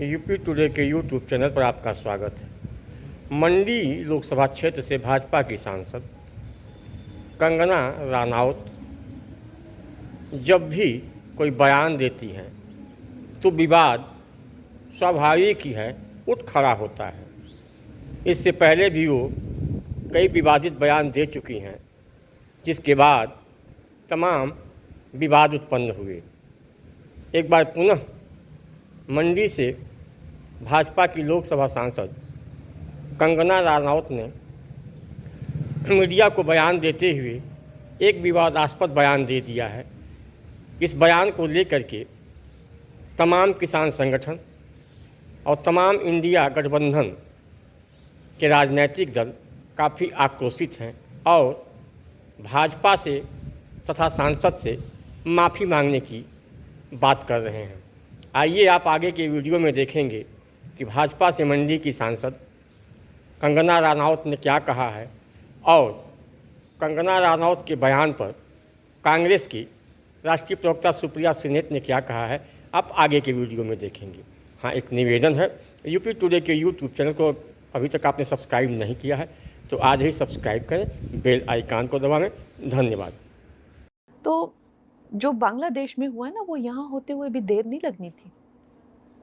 UP today के YouTube channel पर आपका स्वागत है। मंडी लोकसभा क्षेत्र से भाजपा की सांसद कंगना रनौत जब भी कोई बयान देती हैं तो विवाद स्वाभाविक ही है, उठ खड़ा होता है। इससे पहले भी वो कई विवादित बयान दे चुकी हैं, जिसके बाद तमाम विवाद उत्पन्न हुए। एक बार पुनः मंडी से भाजपा की लोकसभा सांसद कंगना रनौत ने मीडिया को बयान देते हुए एक विवादास्पद बयान दे दिया है। इस बयान को लेकर के तमाम किसान संगठन और तमाम इंडिया गठबंधन के राजनीतिक दल काफ़ी आक्रोशित हैं और भाजपा से तथा सांसद से माफ़ी मांगने की बात कर रहे हैं। आइए आप आगे के वीडियो में देखेंगे कि भाजपा से मंडी की सांसद कंगना रनौत ने क्या कहा है और कंगना रनौत के बयान पर कांग्रेस की राष्ट्रीय प्रवक्ता सुप्रिया श्रीनेत ने क्या कहा है, आप आगे के वीडियो में देखेंगे। हाँ, एक निवेदन है, यूपी टुडे के यूट्यूब चैनल को अभी तक आपने सब्सक्राइब नहीं किया है तो आज ही सब्सक्राइब करें, बेल आइकन को दबाएं। धन्यवाद। तो जो बांग्लादेश में हुआ है ना, वो यहाँ होते हुए भी देर नहीं लगनी थी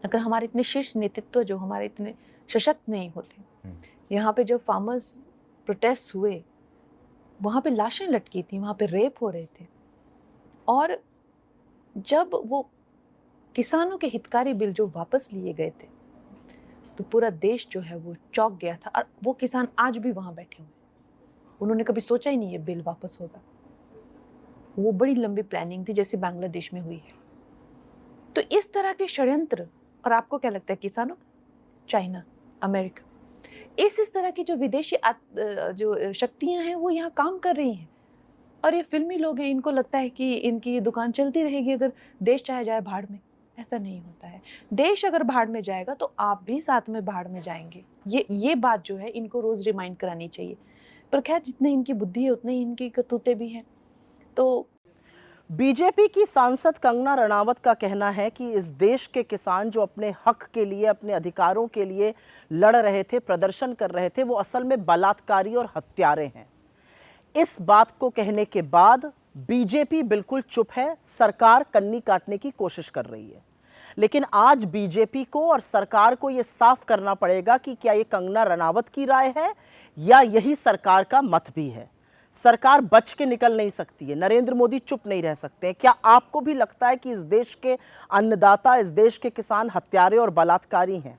अगर हमारे इतने शीर्ष नेतृत्व जो हमारे इतने सशक्त नहीं होते। यहाँ पे जब फार्मर्स प्रोटेस्ट हुए, वहाँ पे लाशें लटकी थी, वहाँ पे रेप हो रहे थे, और जब वो किसानों के हितकारी बिल जो वापस लिए गए थे तो पूरा देश जो है वो चौंक गया था। और वो किसान आज भी वहाँ बैठे हुए, उन्होंने कभी सोचा ही नहीं ये बिल वापस होगा। वो बड़ी लंबी प्लानिंग थी जैसे बांग्लादेश में हुई है। तो इस तरह के षड्यंत्र, और आपको क्या लगता है किसानों, चाइना, अमेरिका, इस तरह की जो विदेशी जो शक्तियां हैं वो यहाँ काम कर रही हैं। और ये फिल्मी लोग हैं, इनको लगता है कि इनकी ये दुकान चलती रहेगी अगर देश चाहे जाए भाड़ में। ऐसा नहीं होता है। देश अगर भाड़ में जाएगा तो आप भी साथ में भाड़ में जाएंगे। ये बात जो है इनको रोज रिमाइंड करानी चाहिए। पर खैर, जितनी इनकी बुद्धि है उतनी इनकी करतूतें भी हैं। तो बीजेपी की सांसद कंगना रनावत का कहना है कि इस देश के किसान जो अपने हक के लिए, अपने अधिकारों के लिए लड़ रहे थे, प्रदर्शन कर रहे थे, वो असल में बलात्कारी और हत्यारे हैं। इस बात को कहने के बाद बीजेपी बिल्कुल चुप है, सरकार कन्नी काटने की कोशिश कर रही है। लेकिन आज बीजेपी को और सरकार को यह साफ करना पड़ेगा कि क्या ये कंगना रनावत की राय है या यही सरकार का मत भी है। सरकार बच के निकल नहीं सकती है, नरेंद्र मोदी चुप नहीं रह सकते हैं। क्या आपको भी लगता है कि इस देश के अन्नदाता, इस देश के किसान हत्यारे और बलात्कारी हैं?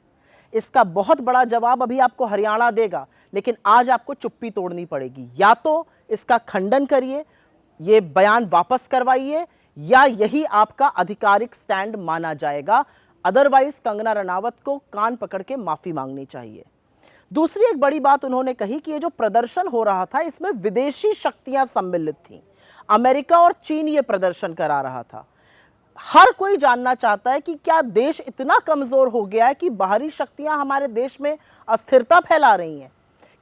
इसका बहुत बड़ा जवाब अभी आपको हरियाणा देगा, लेकिन आज आपको चुप्पी तोड़नी पड़ेगी। या तो इसका खंडन करिए, ये बयान वापस करवाइए, या यही आपका आधिकारिक स्टैंड माना जाएगा। अदरवाइज कंगना रनावत को कान पकड़ के माफी मांगनी चाहिए। दूसरी एक बड़ी बात उन्होंने कही कि ये जो प्रदर्शन हो रहा था इसमें विदेशी शक्तियां सम्मिलित थीं। अमेरिका और चीन ये प्रदर्शन करा रहा था। हर कोई जानना चाहता है कि क्या देश इतना कमजोर हो गया है कि बाहरी शक्तियां हमारे देश में अस्थिरता फैला रही हैं?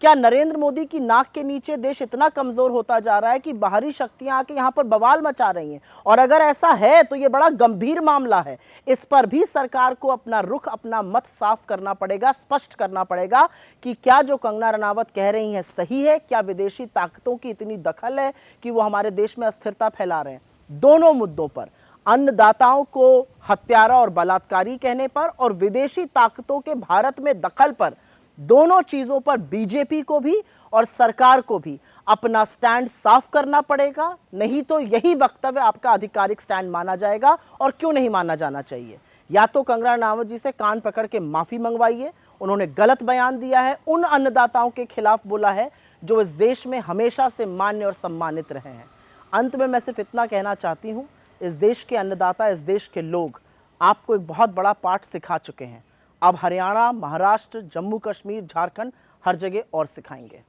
क्या नरेंद्र मोदी की नाक के नीचे देश इतना कमजोर होता जा रहा है कि बाहरी शक्तियां आके यहां पर बवाल मचा रही हैं? और अगर ऐसा है तो ये बड़ा गंभीर मामला है। इस पर भी सरकार को अपना रुख, अपना मत साफ करना पड़ेगा, स्पष्ट करना पड़ेगा कि क्या जो कंगना रनावत कह रही हैं सही है, क्या विदेशी ताकतों की इतनी दखल है कि वो हमारे देश में अस्थिरता फैला रहे हैं। दोनों मुद्दों पर, अन्नदाताओं को हत्यारा और बलात्कारी कहने पर और विदेशी ताकतों के भारत में दखल पर, दोनों चीजों पर बीजेपी को भी और सरकार को भी अपना स्टैंड साफ करना पड़ेगा। नहीं तो यही वक्तव्य आपका आधिकारिक स्टैंड माना जाएगा। और क्यों नहीं माना जाना चाहिए? या तो कंगना रनावत जी से कान पकड़ के माफी मंगवाइए, उन्होंने गलत बयान दिया है, उन अन्नदाताओं के खिलाफ बोला है जो इस देश में हमेशा से मान्य और सम्मानित रहे हैं। अंत में मैं सिर्फ इतना कहना चाहती हूं, इस देश के अन्नदाता, इस देश के लोग आपको एक बहुत बड़ा पाठ सिखा चुके हैं। अब हरियाणा, महाराष्ट्र, जम्मू कश्मीर, झारखंड, हर जगह और सिखाएंगे।